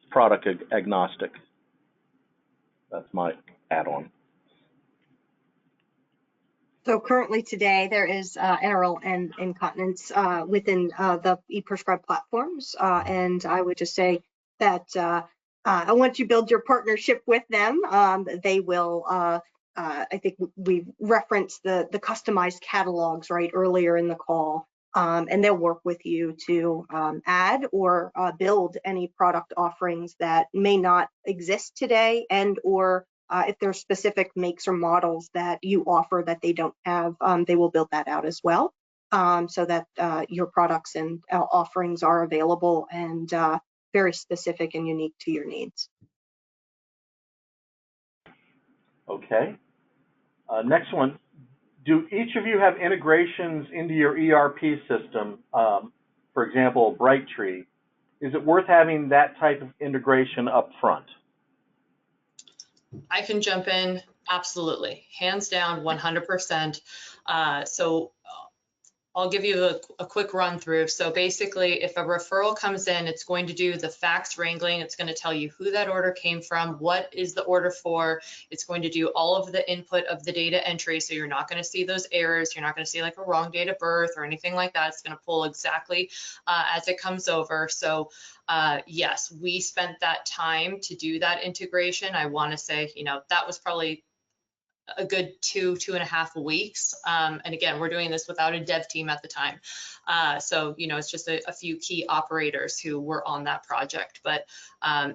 product agnostic? That's my add-on. So currently today there is enteral and incontinence within the ePrescribe platforms. And I would just say that once you build your partnership with them, they will, I think we referenced the customized catalogs right earlier in the call, and they'll work with you to add or build any product offerings that may not exist today, and or if there's specific makes or models that you offer that they don't have, they will build that out as well, so that your products and offerings are available and very specific and unique to your needs. Okay. Next one. Do each of you have integrations into your ERP system? For example, Brightree. Is it worth having that type of integration up front? I can jump in. Absolutely. Hands down, 100%. So I'll give you a quick run through. So basically, if a referral comes in, it's going to do the fax wrangling. It's going to tell you who that order came from, what is the order for. It's going to do all of the input of the data entry. So you're not going to see those errors. You're not going to see like a wrong date of birth or anything like that. It's going to pull exactly as it comes over. So yes, we spent that time to do that integration. I want to say, that was probably a good 2.5 weeks. And again, we're doing this without a dev team at the time. So, it's just a few key operators who were on that project, but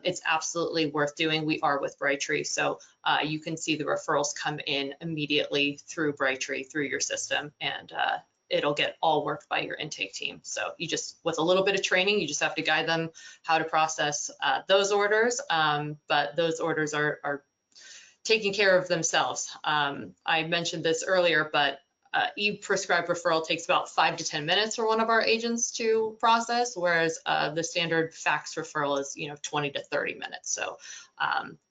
it's absolutely worth doing. We are with Brightree. So you can see the referrals come in immediately through Brightree, through your system, and it'll get all worked by your intake team. So you just, with a little bit of training, you just have to guide them how to process those orders. But those orders are taking care of themselves. I mentioned this earlier, but e-prescribe referral takes about 5 to 10 minutes for one of our agents to process, whereas the standard fax referral is 20 to 30 minutes. So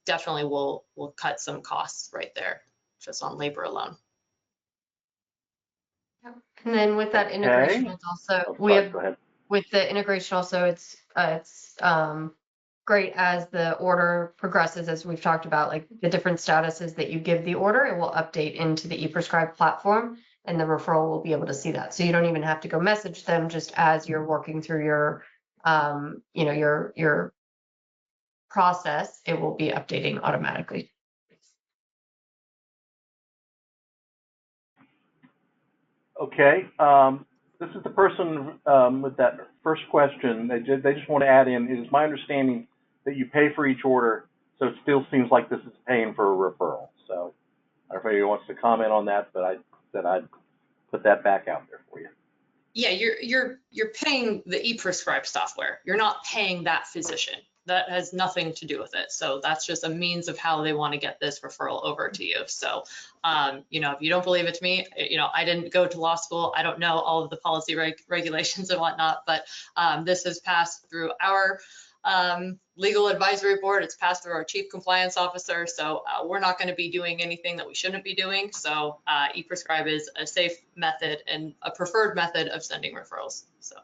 definitely we'll cut some costs right there just on labor alone. And then with that integration, it's also we have Go ahead. with the integration also it's great as the order progresses, as we've talked about, like the different statuses that you give the order, it will update into the ePrescribe platform, and the referral will be able to see that. So you don't even have to go message them. Just as you're working through your your process, it will be updating automatically. Okay. This is the person with that first question. They just want to add in, it is my understanding that you pay for each order, so it still seems like this is paying for a referral. So I don't know if anybody wants to comment on that, but I said I'd put that back out there for you. Yeah, you're paying the ePrescribe software. You're not paying that physician. That has nothing to do with it. So that's just a means of how they want to get this referral over to you. So, if you don't believe it to me, I didn't go to law school. I don't know all of the policy regulations and whatnot, but this has passed through our legal advisory board. It's passed through our chief compliance officer. So we're not going to be doing anything that we shouldn't be doing. So ePrescribe is a safe method and a preferred method of sending referrals. So.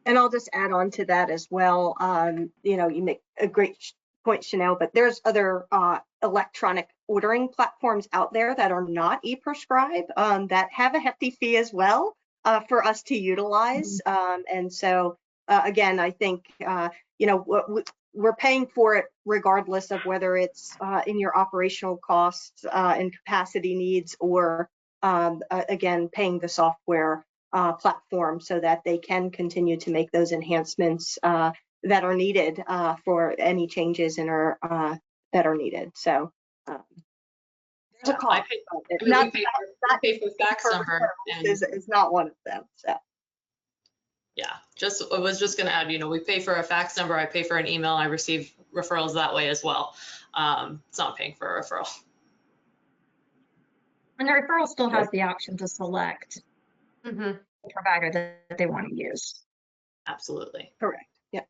And I'll just add on to that as well. You make a great point, Chanel, but there's other electronic ordering platforms out there that are not ePrescribe that have a hefty fee as well for us to utilize. And so, again, I think, we're paying for it regardless of whether it's in your operational costs and capacity needs, or again, paying the software platform so that they can continue to make those enhancements that are needed for any changes in our that are needed. So there's a cost. We pay for fax number is not one of them. So. Yeah, I was just going to add, we pay for a fax number. I pay for an email. I receive referrals that way as well. It's not paying for a referral. And the referral still has the option to select the provider that they want to use. Absolutely. Correct. Yeah.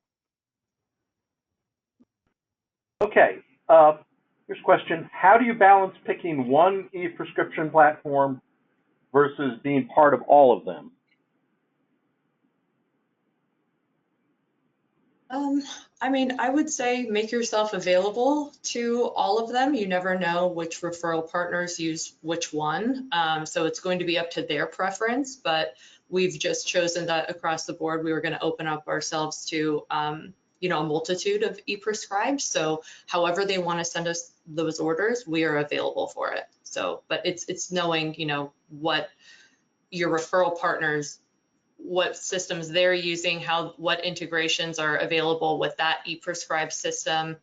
Okay. Here's a question. How do you balance picking one e-prescription platform versus being part of all of them? I would say make yourself available to all of them. You never know which referral partners use which one. So it's going to be up to their preference, but we've just chosen that across the board. We were going to open up ourselves to, a multitude of ePrescribe. So however they want to send us those orders, we are available for it. So, but it's knowing, what your referral partners, what systems they're using, what integrations are available with that ePrescribe system.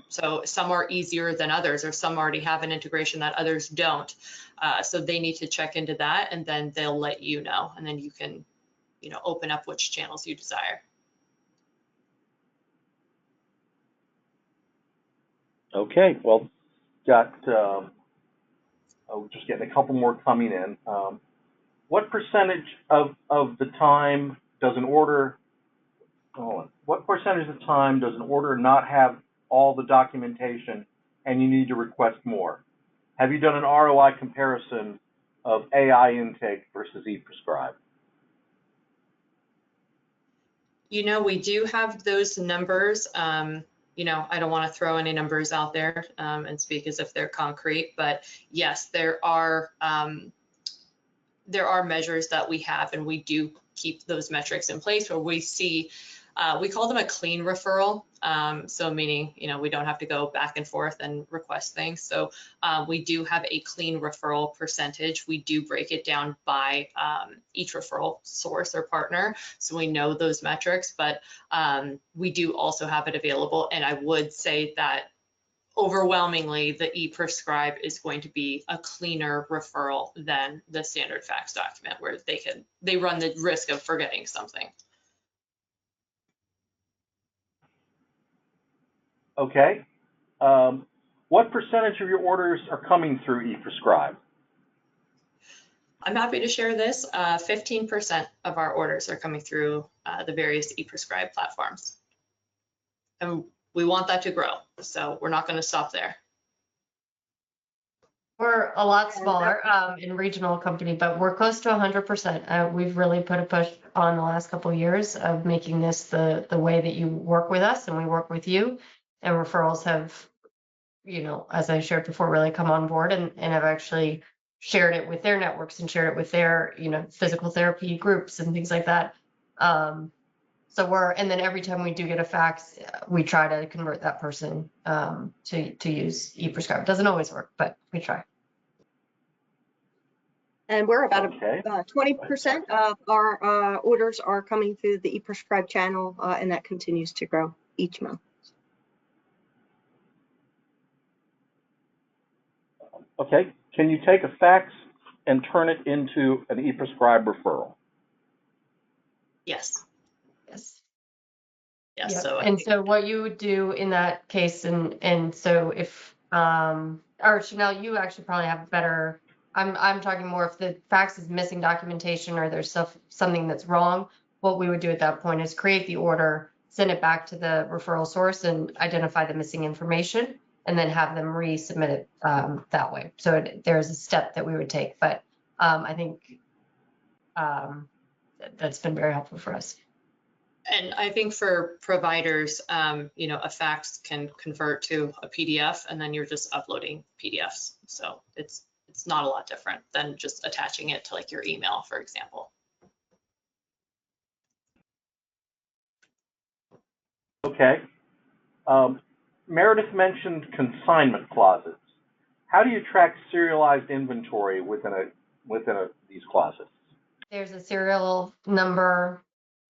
So some are easier than others, or some already have an integration that others don't. So they need to check into that, and then they'll let you know, and then you can, open up which channels you desire. Okay, well, just getting a couple more coming in. What percentage of the time does an order, what percentage of the time does an order not have all the documentation and you need to request more? Have you done an ROI comparison of AI intake versus ePrescribe? We do have those numbers. I don't want to throw any numbers out there and speak as if they're concrete, but yes, there are measures that we have, and we do keep those metrics in place where we see, we call them a clean referral. So meaning, we don't have to go back and forth and request things. So we do have a clean referral percentage. We do break it down by each referral source or partner, so we know those metrics, but we do also have it available. And I would say that overwhelmingly, the ePrescribe is going to be a cleaner referral than the standard fax document, where they run the risk of forgetting something. Okay. What percentage of your orders are coming through ePrescribe? I'm happy to share this. 15% of our orders are coming through the various ePrescribe platforms. And we want that to grow, so we're not going to stop there. We're a lot smaller in regional company, but we're close to 100%. We've really put a push on the last couple of years of making this the way that you work with us and we work with you. And referrals have, you know, as I shared before, really come on board and have actually shared it with their networks and shared it with their, you know, physical therapy groups and things like that. And then every time we do get a fax, we try to convert that person to use ePrescribe. It doesn't always work, but we try. And we're about Okay. 20% of our orders are coming through the ePrescribe channel, and that continues to grow each month. Okay. Can you take a fax and turn it into an ePrescribe referral? Yes. Yes. Yes. Yep. So And so what you would do in that case, and so if or Chanel, you actually probably have better. I'm talking more if the fax is missing documentation or there's something that's wrong. What we would do at that point is create the order, send it back to the referral source, and identify the missing information, and then have them resubmit it that way. So there's a step that we would take, but I think that's been very helpful for us. And I think for providers, you know, a fax can convert to a PDF, and then you're just uploading PDFs. So it's not a lot different than just attaching it to like your email, for example. Okay. Meredith mentioned consignment closets. How do you track serialized inventory within these closets? There's a serial number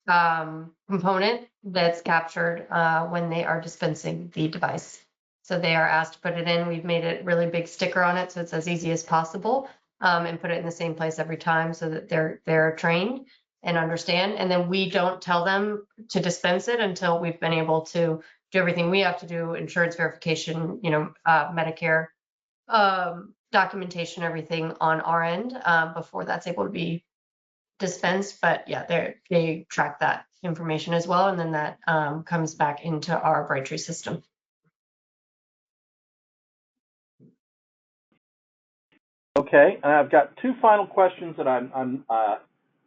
component that's captured when they are dispensing the device. So they are asked to put it in. We've made a really big sticker on it so it's as easy as possible, and put it in the same place every time so that they're trained and understand. And then we don't tell them to dispense it until we've been able to do everything we have to do, insurance verification, you know, Medicare documentation, everything on our end before that's able to be dispensed. But yeah, they track that information as well, and then that comes back into our Brightree system. Okay, and I've got two final questions that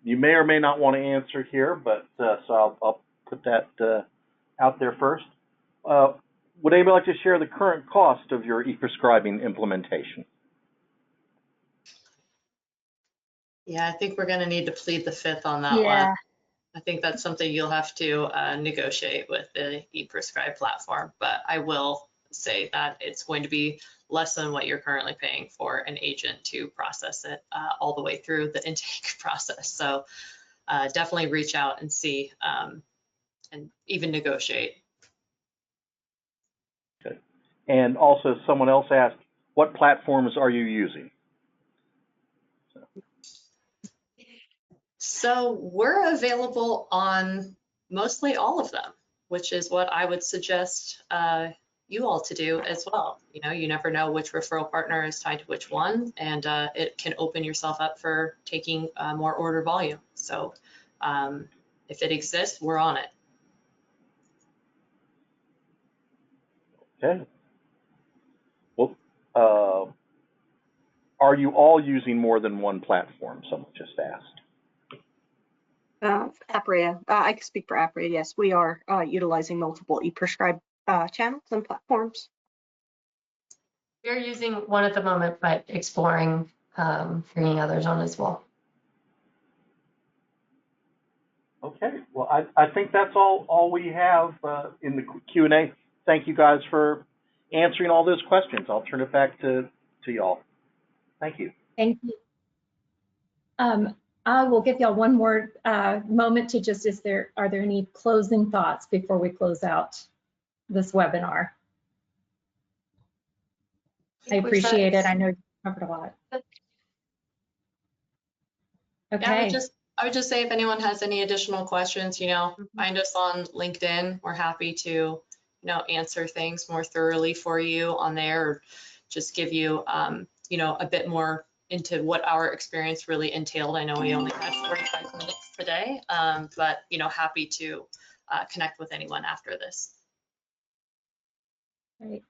you may or may not want to answer here, but so I'll put that out there first. Would anybody like to share the current cost of your ePrescribing implementation? Yeah, I think we're going to need to plead the fifth on that one. I think that's something you'll have to negotiate with the ePrescribe platform, but I will say that it's going to be less than what you're currently paying for an agent to process it all the way through the intake process. So definitely reach out and see and even negotiate. Okay. And also someone else asked, what platforms are you using? So we're available on mostly all of them, which is what I would suggest you all to do as well. You know, you never know which referral partner is tied to which one, and it can open yourself up for taking more order volume. So if it exists, we're on it. Okay. Well, are you all using more than one platform? Someone just asked. Apria, I can speak for Apria. Yes, we are utilizing multiple ePrescribe channels and platforms. We're using one at the moment, but exploring bringing others on as well. Okay, well, I think that's all we have in the Q&A. Thank you guys for answering all those questions. I'll turn it back to y'all. Thank you. Thank you. I will give y'all one more moment to just, are there any closing thoughts before we close out this webinar? I appreciate it. I know you covered a lot. Okay. Yeah, I would just say if anyone has any additional questions, you know, find us on LinkedIn. We're happy to, you know, answer things more thoroughly for you on there, or just give you, you know, a bit more into what our experience really entailed. I know we only had 45 minutes today, but happy to connect with anyone after this. Great.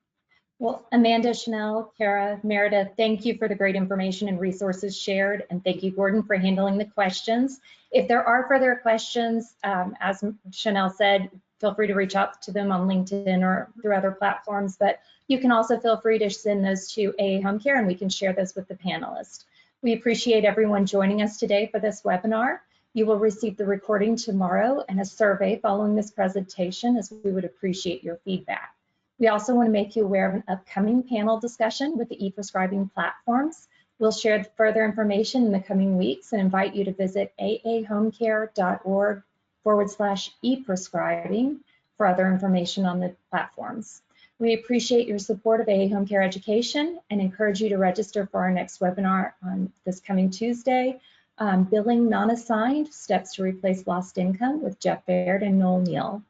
Well, Amanda, Chanel, Kara, Meredith, thank you for the great information and resources shared. And thank you, Gordon, for handling the questions. If there are further questions, as Chanel said, feel free to reach out to them on LinkedIn or through other platforms, but you can also feel free to send those to AA Home Care and we can share those with the panelists. We appreciate everyone joining us today for this webinar. You will receive the recording tomorrow and a survey following this presentation, as we would appreciate your feedback. We also want to make you aware of an upcoming panel discussion with the e-prescribing platforms. We'll share further information in the coming weeks and invite you to visit aahomecare.org/eprescribing for other information on the platforms. We appreciate your support of AA Home Care Education and encourage you to register for our next webinar on this coming Tuesday, Billing Non-Assigned, Steps to Replace Lost Income with Jeff Baird and Noel Neal.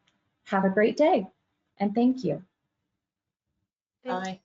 Have a great day and thank you. Bye.